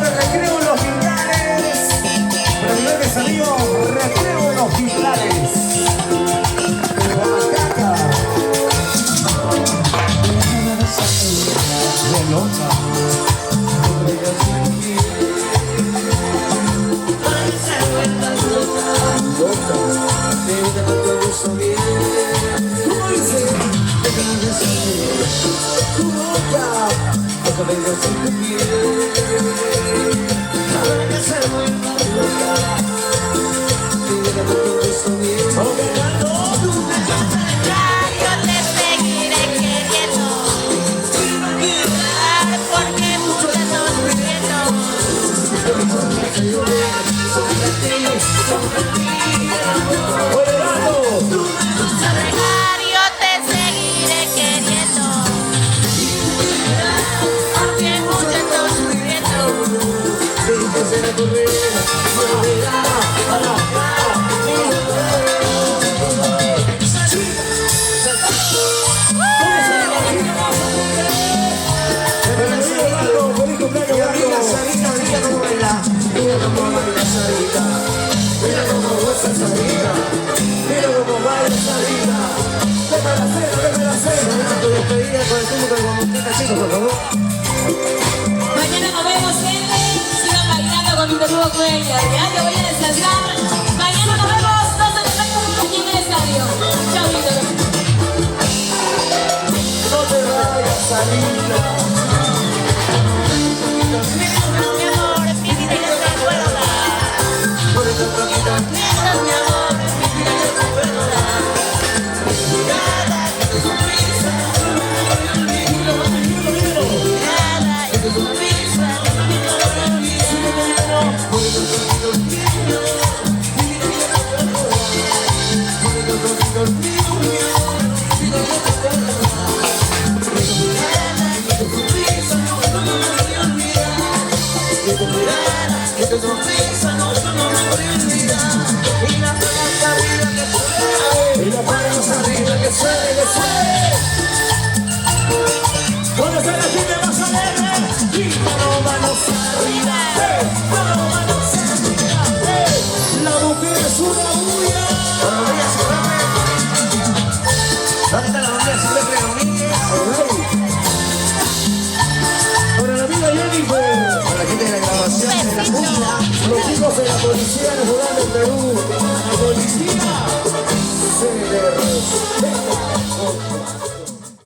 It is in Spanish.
de Recreo en los Pilares. Prendedores amigos, Recreo en los Pilares. Oaxaca. De loca. Mañana nos vemos, gente. Sigan bailando con Interludo Cuellar. Ya yo voy a descansar. Mañana nos vemos. Todos en el aquí en el estadio. Chao, Víctor. No te vayas, Sarita. Mi amor, es mi vida y no te puedo dar. Por eso poquito mientras, mi amor, es mi vida y no te puedo dar. Nada, que tu sonrisa, nada, que tu sonrisa, por eso poquito niño, mi vida y no te puedo dar. Por eso poquito niño, mi vida y no te puedo dar. Nada, que tu sonrisa, no me olvidar. Que tu mirada, que tu sonrisa, no me voy a olvidar. Y la palabra arriba que suene, y la palabra arriba que suene. ¿Dónde está la gente más alegre? Y manos arriba, manos arriba. La mujer es una bulla. ¿Dónde está la bandera Silvestre Domínguez? Para la amiga Jennifer. Para la gente de la grabación de la cumbia. Los chicos de la policía nos